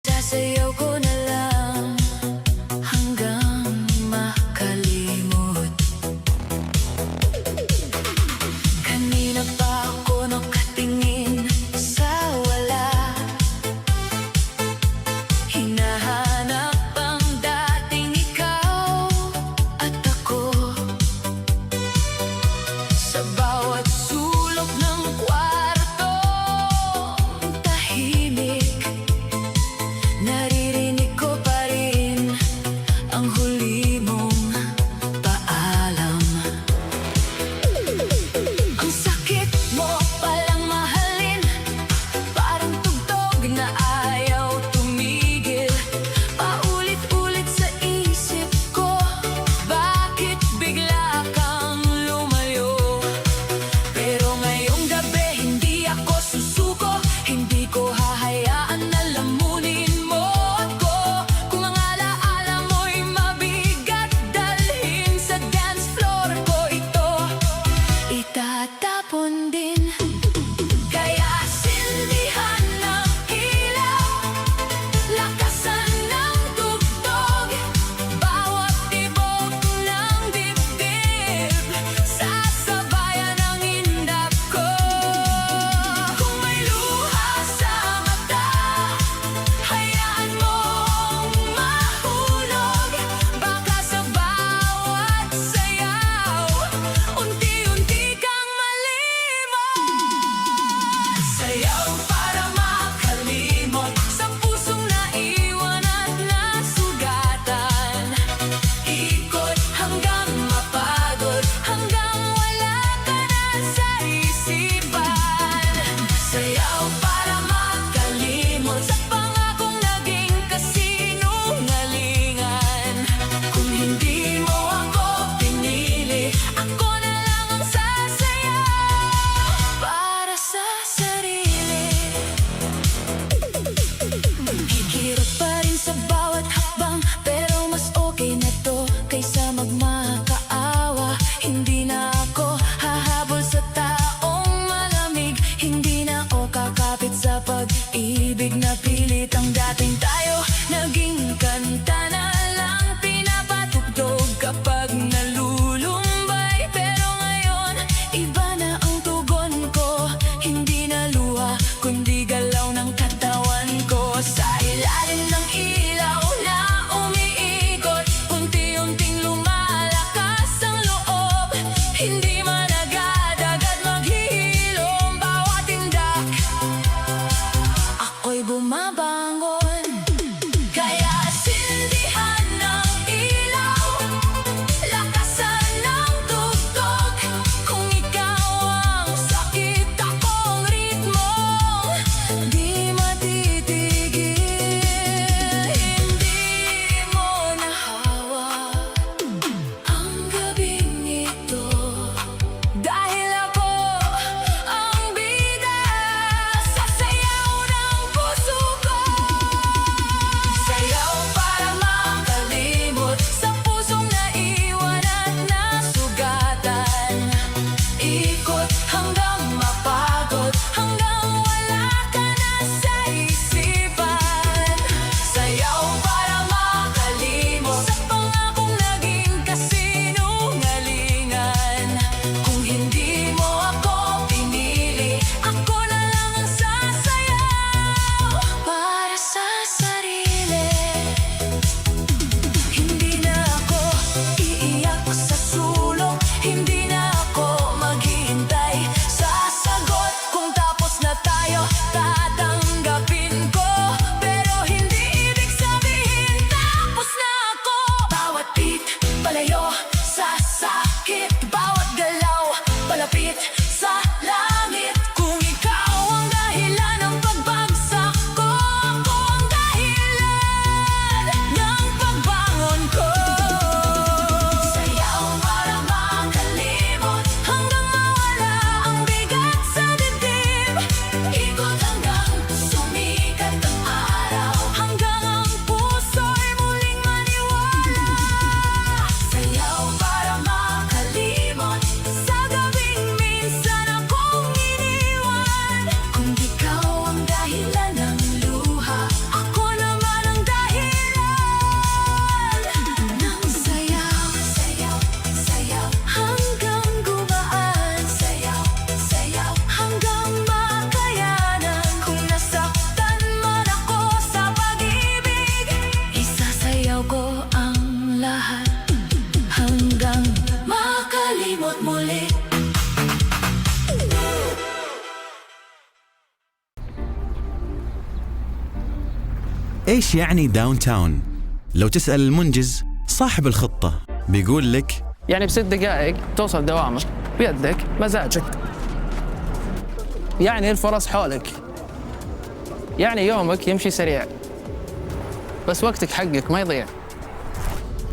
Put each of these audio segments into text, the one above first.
Sasayaw ko na lang hanggang makalimot. Kanina pa ako nakatingin sa wala, hinahanap ang dating ikaw at ako. Sa bawat sulok ng kwarto, tahimik, naririnig ko pa rin ang huli mong paalam. Ang sakit mo palang mahalin, parang tugtog na ayaw tumigil. Paulit-ulit sa isip ko, bakit bigla kang lumayo? Pero ngayong gabi hindi ako susuko, hindi ko hahayaan na lamunin mo ako. Kung ang alaala mo'y mabigat, dalhin sa dance floor ko ito, itatapon din. Kaya sindihan ng ilaw, lakasan ng tugtog, bawat tibok ng dibdib, sasabayan ang indak ko. Kung may luha sa mata, hayaan mong mahulog. Baka sa bawat sayaw, unti-unti kang malimot. Sayaw para makalimot sa pusong naiwan at nasugatan. Ikot hanggang mapagod, hanggang wala ka na sa isipan. Sayaw para makalimot sa pangakong naging kasinungalingan. Kung hindi mo ako pinili, ako na lang ang sasayaw para sa sarili. Hihirap pa rin sa bawat hakbang, pero mas okay na to kaysa magmakaawa. Hindi na ako hahabol sa taong malamig, hindi na ako kakapit sa pag-ibig na pilit. Ang dating tayo, naging kanta na lang pinapatugtog kapag nalulumbay. Pero ngayon, iba na ang tugon ko, hindi na luha, kundi galaw ng katawan ko. Sa ilalim ng ilaw na umiikot, unti-unting lumalakas ang loob. Hindi man agad-agad maghihilom, bawat tindak ako'y bumabangon. Kaya sindihan إيش يعني داون تاون؟ لو تسأل المنجز صاحب الخطة بيقول لك يعني ب6 دقائق توصل دوامك بيدك مزاجك. يعني الفرص حولك. يعني يومك يمشي سريع بس وقتك حقك ما يضيع.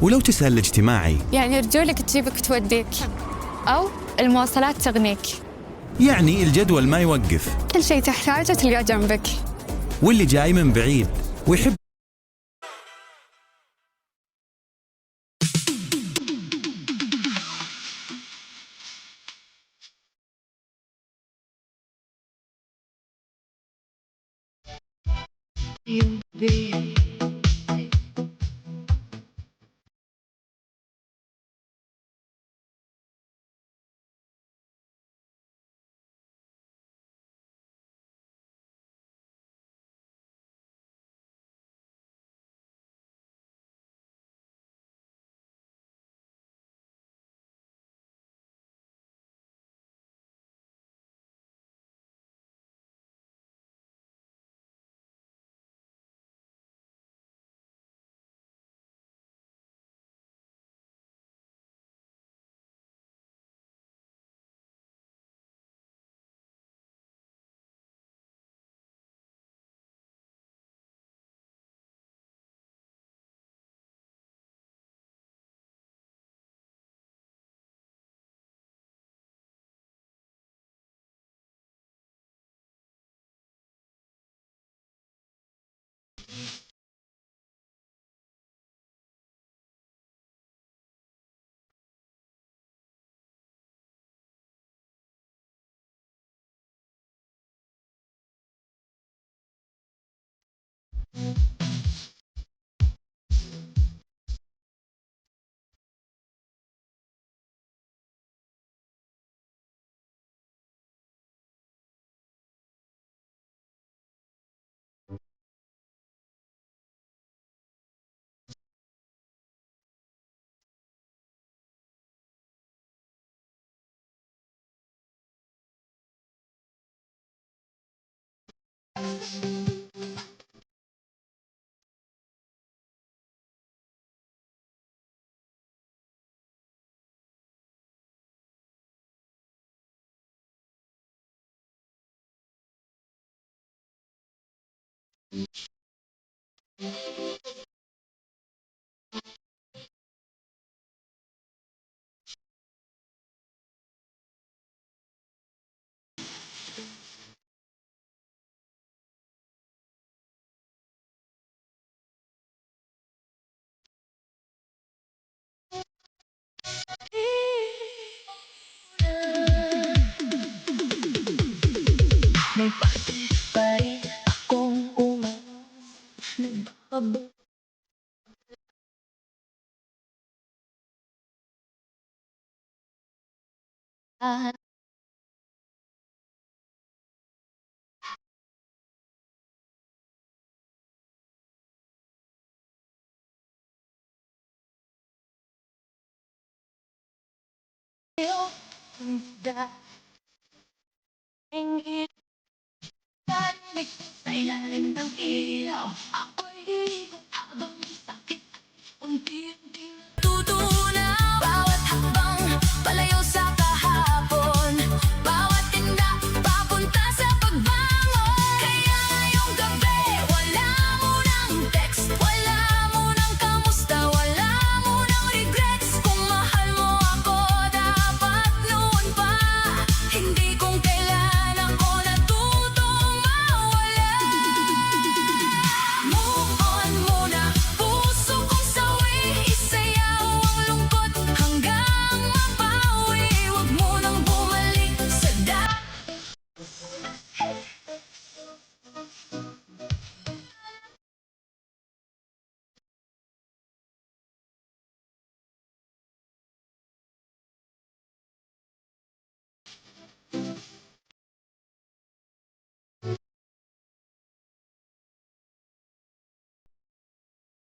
ولو تسأل الاجتماعي يعني رجولك تجيبك توديك، أو المواصلات تغنيك. يعني الجدول ما يوقف، كل شيء تحتاجه تلقاه جنبك. واللي جاي من بعيد ويحب May pati pa rin akong nagbabalik. Dahil sa ilalim ng ilaw